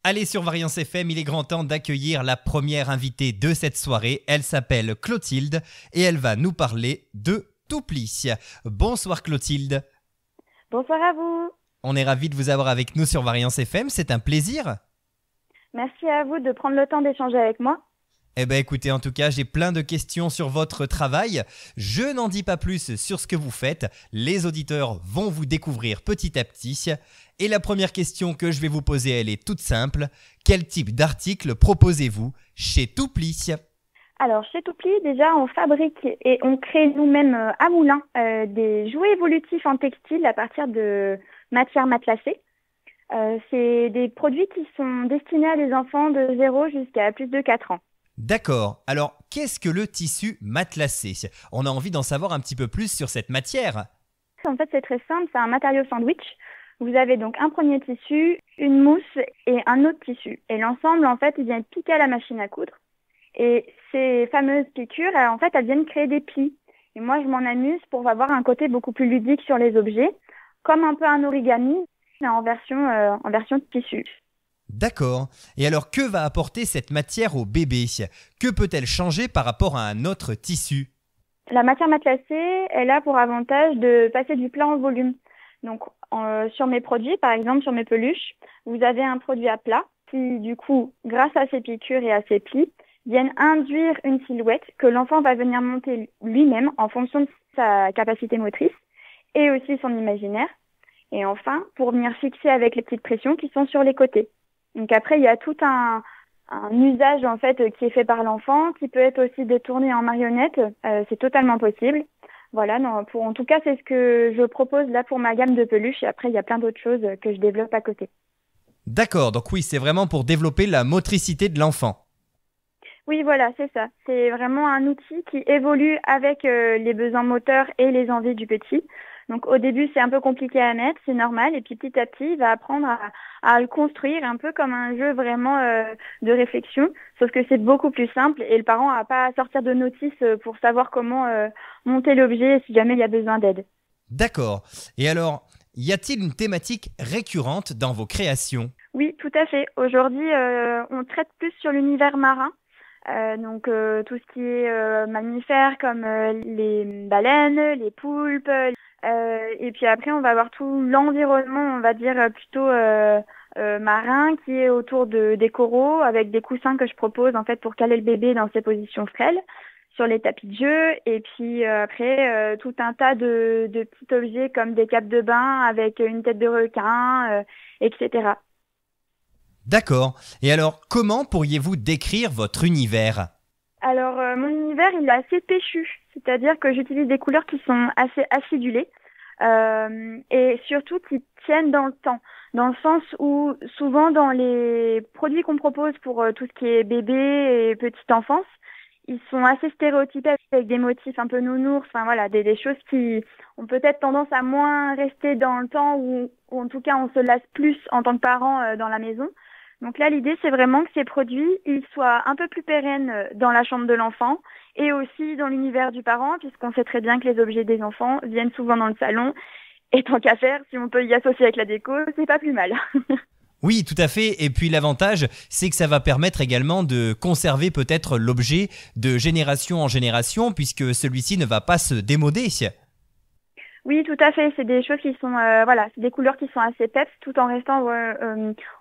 Allez sur Variance FM, il est grand temps d'accueillir la première invitée de cette soirée. Elle s'appelle Clotilde et elle va nous parler de Toupli. Bonsoir Clotilde. Bonsoir à vous. On est ravis de vous avoir avec nous sur Variance FM, c'est un plaisir. Merci à vous de prendre le temps d'échanger avec moi. Eh bien écoutez, en tout cas, j'ai plein de questions sur votre travail. Je n'en dis pas plus sur ce que vous faites. Les auditeurs vont vous découvrir petit à petit. Et la première question que je vais vous poser, elle est toute simple. Quel type d'article proposez-vous chez Toupli ? Alors, chez Toupli, déjà, on fabrique et on crée nous-mêmes à Moulins des jouets évolutifs en textile à partir de matières matelassées. C'est des produits qui sont destinés à des enfants de 0 jusqu'à plus de 4 ans. D'accord. Alors, qu'est-ce que le tissu matelassé ? On a envie d'en savoir un petit peu plus sur cette matière. En fait, c'est très simple, c'est un matériau sandwich. Vous avez donc un premier tissu, une mousse et un autre tissu. Et l'ensemble, en fait, il vient piquer à la machine à coudre. Et ces fameuses piqûres, en fait, elles viennent créer des plis. Et moi, je m'en amuse pour avoir un côté beaucoup plus ludique sur les objets, comme un peu un origami, mais en version de tissu. D'accord. Et alors, que va apporter cette matière au bébé ? Que peut-elle changer par rapport à un autre tissu ? La matière matelassée, elle a pour avantage de passer du plat en volume. Donc, sur mes produits, par exemple sur mes peluches, vous avez un produit à plat qui, du coup, grâce à ses piqûres et à ses plis, viennent induire une silhouette que l'enfant va venir monter lui-même en fonction de sa capacité motrice et aussi son imaginaire. Et enfin, pour venir fixer avec les petites pressions qui sont sur les côtés. Donc après, il y a tout un usage en fait qui est fait par l'enfant, qui peut être aussi détourné en marionnette. C'est totalement possible. Voilà, en tout cas, c'est ce que je propose là pour ma gamme de peluches. Et après, il y a plein d'autres choses que je développe à côté. D'accord, donc oui, c'est vraiment pour développer la motricité de l'enfant. Oui, voilà, c'est ça. C'est vraiment un outil qui évolue avec les besoins moteurs et les envies du petit. Donc au début, c'est un peu compliqué à mettre, c'est normal. Et puis petit à petit, il va apprendre à le construire un peu comme un jeu vraiment de réflexion. Sauf que c'est beaucoup plus simple et le parent n'a pas à sortir de notice pour savoir comment monter l'objet si jamais il y a besoin d'aide. D'accord. Et alors, y a-t-il une thématique récurrente dans vos créations ? Oui, tout à fait. Aujourd'hui, on traite plus sur l'univers marin. Donc tout ce qui est mammifères comme les baleines, les poulpes. Et puis après, on va avoir tout l'environnement, on va dire plutôt marin, qui est autour des coraux, avec des coussins que je propose en fait pour caler le bébé dans ses positions frêles sur les tapis de jeu. Et puis après, tout un tas de petits objets comme des capes de bain avec une tête de requin, etc. D'accord. Et alors, comment pourriez-vous décrire votre univers ? Alors, mon univers, il est assez péchu, c'est-à-dire que j'utilise des couleurs qui sont assez acidulées et surtout qui tiennent dans le temps, dans le sens où souvent dans les produits qu'on propose pour tout ce qui est bébé et petite enfance, ils sont assez stéréotypés avec des motifs un peu nounours, enfin voilà, des choses qui ont peut-être tendance à moins rester dans le temps ou en tout cas on se lasse plus en tant que parent dans la maison. Donc là, l'idée, c'est vraiment que ces produits, ils soient un peu plus pérennes dans la chambre de l'enfant et aussi dans l'univers du parent, puisqu'on sait très bien que les objets des enfants viennent souvent dans le salon. Et tant qu'à faire, si on peut y associer avec la déco, c'est pas plus mal. Oui, tout à fait. Et puis l'avantage, c'est que ça va permettre également de conserver peut-être l'objet de génération en génération, puisque celui-ci ne va pas se démoder. Oui, tout à fait. C'est des choses qui sont, voilà, c'est des couleurs qui sont assez peps, tout en restant,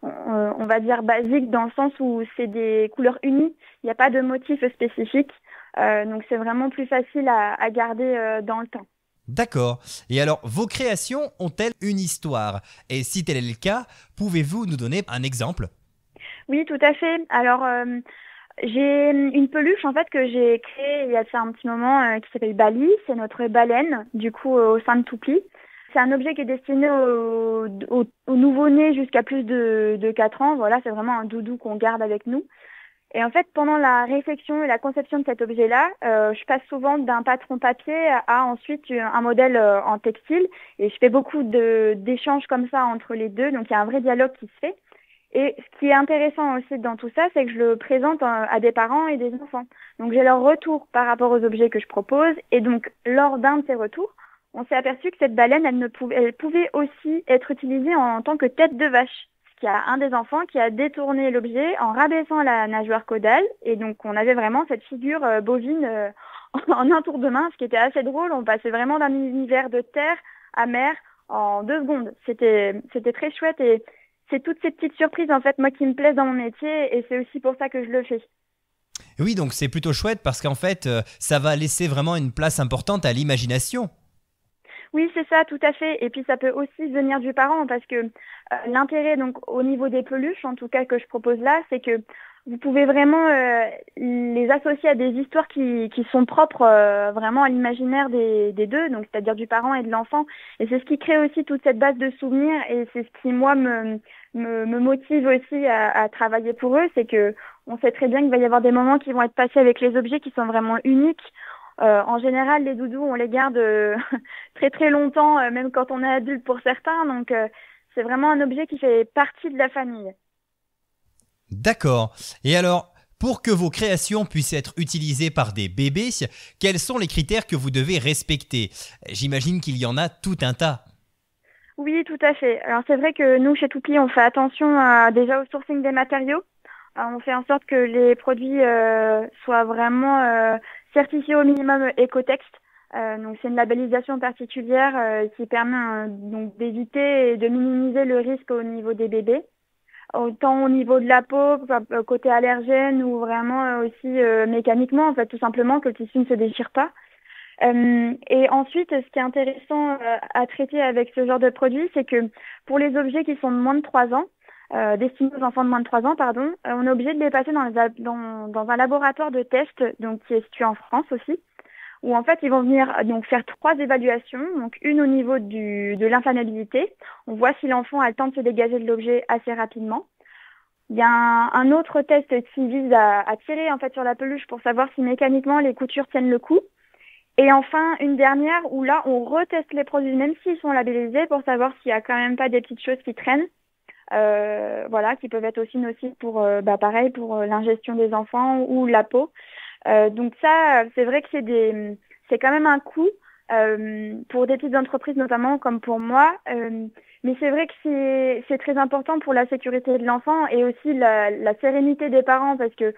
on va dire basiques dans le sens où c'est des couleurs unies. Il n'y a pas de motif spécifique, donc c'est vraiment plus facile à garder dans le temps. D'accord. Et alors, vos créations ont-elles une histoire ? Et si tel est le cas, pouvez-vous nous donner un exemple ? Oui, tout à fait. Alors, j'ai une peluche en fait que j'ai créée il y a un petit moment qui s'appelle Bali. C'est notre baleine, du coup, au sein de Toupli. C'est un objet qui est destiné aux nouveau-nés jusqu'à plus de 4 ans. Voilà, c'est vraiment un doudou qu'on garde avec nous. Et en fait, pendant la réflexion et la conception de cet objet-là, je passe souvent d'un patron papier à ensuite un modèle en textile. Et je fais beaucoup d'échanges comme ça entre les deux. Donc, il y a un vrai dialogue qui se fait. Et ce qui est intéressant aussi dans tout ça, c'est que je le présente à des parents et des enfants. Donc, j'ai leur retour par rapport aux objets que je propose. Et donc, lors d'un de ces retours, on s'est aperçu que cette baleine, elle pouvait aussi être utilisée en tant que tête de vache. Ce qu'il y a un des enfants qui a détourné l'objet en rabaissant la nageoire caudale. Et donc, on avait vraiment cette figure bovine en un tour de main, ce qui était assez drôle. On passait vraiment d'un univers de terre à mer en 2 secondes. C'était très chouette et c'est toutes ces petites surprises, en fait, moi, qui me plaisent dans mon métier et c'est aussi pour ça que je le fais. Oui, donc c'est plutôt chouette parce qu'en fait, ça va laisser vraiment une place importante à l'imagination. Oui, c'est ça, tout à fait. Et puis ça peut aussi venir du parent parce que l'intérêt, donc au niveau des peluches, en tout cas que je propose là, c'est que vous pouvez vraiment les associer à des histoires qui sont propres vraiment à l'imaginaire des deux, donc c'est-à-dire du parent et de l'enfant. Et c'est ce qui crée aussi toute cette base de souvenirs et c'est ce qui, moi, me motive aussi à travailler pour eux, c'est que on sait très bien qu'il va y avoir des moments qui vont être passés avec les objets qui sont vraiment uniques. En général, les doudous, on les garde très très longtemps, même quand on est adulte pour certains. Donc, c'est vraiment un objet qui fait partie de la famille. D'accord. Et alors, pour que vos créations puissent être utilisées par des bébés, quels sont les critères que vous devez respecter? J'imagine qu'il y en a tout un tas. Oui, tout à fait. Alors, c'est vrai que nous, chez Toupli, on fait attention déjà au sourcing des matériaux. On fait en sorte que les produits soient vraiment certifiés au minimum Ecotext. Donc c'est une labellisation particulière qui permet donc d'éviter et de minimiser le risque au niveau des bébés, autant au niveau de la peau, côté allergène ou vraiment aussi mécaniquement, en fait, tout simplement que le tissu ne se déchire pas. Et ensuite, ce qui est intéressant à traiter avec ce genre de produit, c'est que pour les objets qui sont de moins de 3 ans, destinés aux enfants de moins de 3 ans, pardon, on est obligé de les passer dans un laboratoire de test, donc qui est situé en France aussi, où en fait ils vont venir donc faire 3 évaluations, donc une au niveau de l'inflammabilité, on voit si l'enfant a le temps de se dégager de l'objet assez rapidement. Il y a un autre test qui vise à tirer en fait sur la peluche pour savoir si mécaniquement les coutures tiennent le coup. Et enfin, une dernière où là, on reteste les produits, même s'ils sont labellisés, pour savoir s'il n'y a quand même pas des petites choses qui traînent. Voilà, qui peuvent être aussi nocifs pour, pareil, pour l'ingestion des enfants ou la peau. Donc ça, c'est vrai que c'est quand même un coût pour des petites entreprises notamment, comme pour moi. Mais c'est vrai que c'est très important pour la sécurité de l'enfant et aussi la sérénité des parents, parce que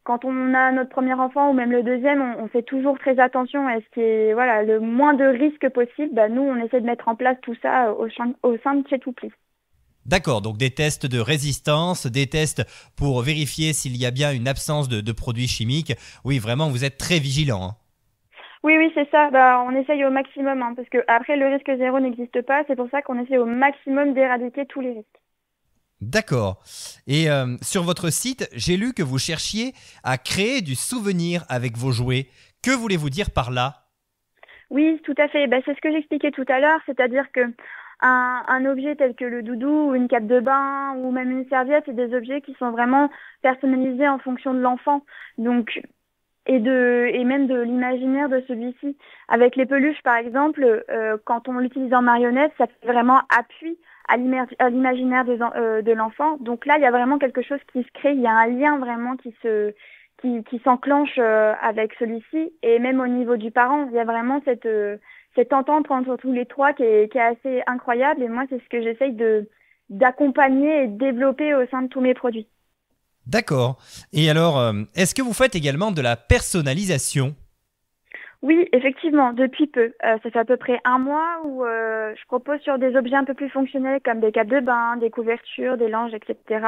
quand on a notre premier enfant ou même le deuxième, on fait toujours très attention à ce qui est voilà, le moins de risques possible. Nous, on essaie de mettre en place tout ça au sein de chez Toupli. D'accord, donc des tests de résistance, des tests pour vérifier s'il y a bien une absence de produits chimiques. Oui, vraiment, vous êtes très vigilant, hein. Oui, oui, c'est ça. On essaye au maximum, hein, parce que après le risque zéro n'existe pas. C'est pour ça qu'on essaie au maximum d'éradiquer tous les risques. D'accord. Et sur votre site, j'ai lu que vous cherchiez à créer du souvenir avec vos jouets. Que voulez-vous dire par là? Oui, tout à fait. C'est ce que j'expliquais tout à l'heure, c'est-à-dire que un objet tel que le doudou ou une cape de bain ou même une serviette, c'est des objets qui sont vraiment personnalisés en fonction de l'enfant. Donc et même de l'imaginaire de celui-ci. Avec les peluches, par exemple, quand on l'utilise en marionnette, ça fait vraiment appui à l'imaginaire de l'enfant. Donc là, il y a vraiment quelque chose qui se crée, il y a un lien vraiment qui s'enclenche avec celui-ci. Et même au niveau du parent, il y a vraiment cette entente entre tous les trois qui est assez incroyable. Et moi, c'est ce que j'essaye d'accompagner et de développer au sein de tous mes produits. D'accord. Et alors, est-ce que vous faites également de la personnalisation? Oui, effectivement, depuis peu. Ça fait à peu près 1 mois où je propose sur des objets un peu plus fonctionnels comme des capes de bain, des couvertures, des langes, etc.,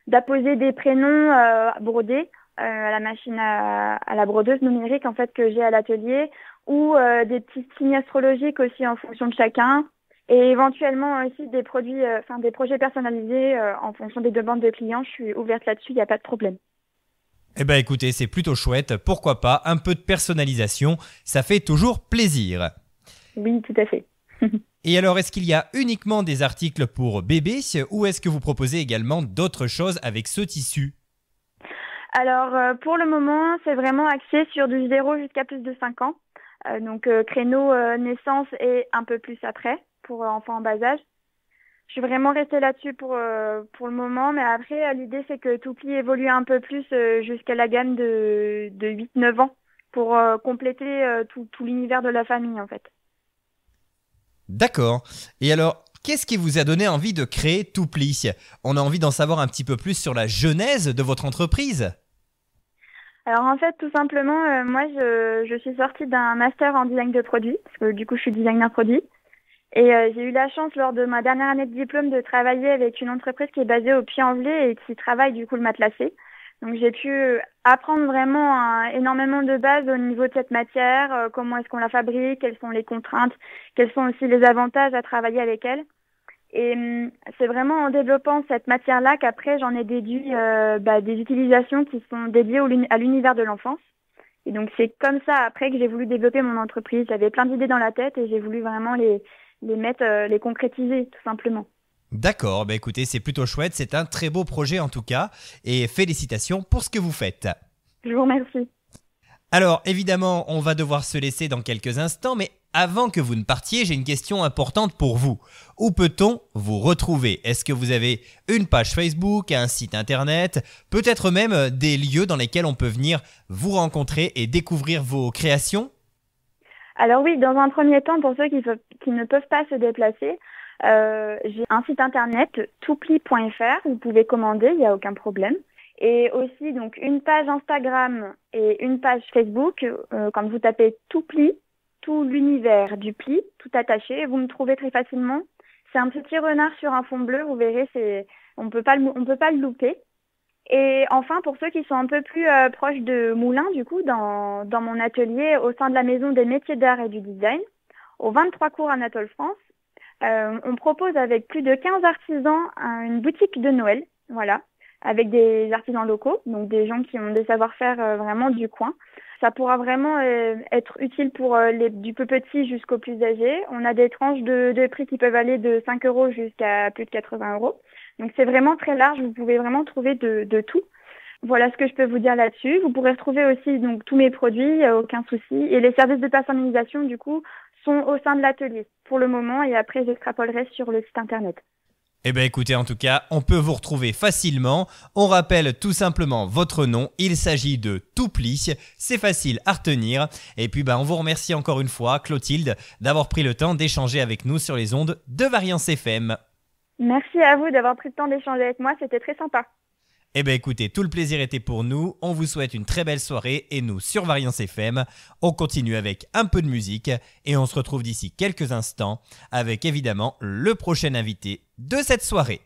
d'apposer des prénoms brodés à la machine à la brodeuse numérique en fait que j'ai à l'atelier ou des petits signes astrologiques aussi en fonction de chacun et éventuellement aussi des produits, des projets personnalisés en fonction des demandes de clients. Je suis ouverte là-dessus, il n'y a pas de problème. Eh bien écoutez, c'est plutôt chouette. Pourquoi pas un peu de personnalisation, ça fait toujours plaisir. Oui, tout à fait. Et alors, est-ce qu'il y a uniquement des articles pour bébés ou est-ce que vous proposez également d'autres choses avec ce tissu? Alors, pour le moment, c'est vraiment axé sur du 0 jusqu'à plus de 5 ans. Donc, créneau naissance et un peu plus après, pour enfants en bas âge. Je suis vraiment restée là-dessus pour le moment. Mais après, l'idée, c'est que Toupli évolue un peu plus jusqu'à la gamme de 8-9 ans pour compléter tout l'univers de la famille, en fait. D'accord. Et alors, Qu'est-ce qui vous a donné envie de créer Toupli? On a envie d'en savoir un petit peu plus sur la genèse de votre entreprise. Alors en fait, tout simplement, moi, je suis sortie d'un master en design de produits, parce que du coup, je suis designer produit. Et j'ai eu la chance, lors de ma dernière année de diplôme, de travailler avec une entreprise qui est basée au Puy-en-Velay et qui travaille du coup le matelassé. Donc j'ai pu apprendre vraiment énormément de bases au niveau de cette matière, comment est-ce qu'on la fabrique, quelles sont les contraintes, quels sont aussi les avantages à travailler avec elle. Et c'est vraiment en développant cette matière-là qu'après j'en ai déduit des utilisations qui sont dédiées à l'univers de l'enfance. Et donc c'est comme ça après que j'ai voulu développer mon entreprise. J'avais plein d'idées dans la tête et j'ai voulu vraiment les concrétiser tout simplement. D'accord, bah écoutez, c'est plutôt chouette, c'est un très beau projet en tout cas, et félicitations pour ce que vous faites. Je vous remercie. Alors évidemment, on va devoir se laisser dans quelques instants, mais avant que vous ne partiez, j'ai une question importante pour vous. Où peut-on vous retrouver? Est-ce que vous avez une page Facebook, un site internet, peut-être même des lieux dans lesquels on peut venir vous rencontrer et découvrir vos créations? Alors oui, dans un premier temps, pour ceux qui ne peuvent pas se déplacer, j'ai un site internet, toupli.fr, vous pouvez commander, il n'y a aucun problème. Et aussi donc une page Instagram et une page Facebook, quand vous tapez Toupli, tout l'univers du pli, tout attaché, vous me trouvez très facilement. C'est un petit renard sur un fond bleu, vous verrez, on peut pas le louper. Et enfin, pour ceux qui sont un peu plus proches de Moulins, du coup, dans mon atelier au sein de la Maison des métiers d'art et du design, au 23 cours Anatole France, on propose avec plus de 15 artisans une boutique de Noël, voilà, avec des artisans locaux, donc des gens qui ont des savoir-faire vraiment du coin. Ça pourra vraiment être utile pour du plus petit jusqu'au plus âgé. On a des tranches de prix qui peuvent aller de 5 € jusqu'à plus de 80 €. Donc c'est vraiment très large, vous pouvez vraiment trouver de tout. Voilà ce que je peux vous dire là-dessus. Vous pourrez retrouver aussi donc tous mes produits, aucun souci. Et les services de personnalisation, du coup, sont au sein de l'atelier pour le moment et après j'extrapolerai sur le site internet. Eh bien écoutez, en tout cas, on peut vous retrouver facilement. On rappelle tout simplement votre nom. Il s'agit de Toupli. C'est facile à retenir. Et puis on vous remercie encore une fois, Clotilde, d'avoir pris le temps d'échanger avec nous sur les ondes de Variance FM. Merci à vous d'avoir pris le temps d'échanger avec moi, c'était très sympa. Eh bien écoutez, tout le plaisir était pour nous. On vous souhaite une très belle soirée et nous, sur Variance FM, on continue avec un peu de musique et on se retrouve d'ici quelques instants avec évidemment le prochain invité de cette soirée.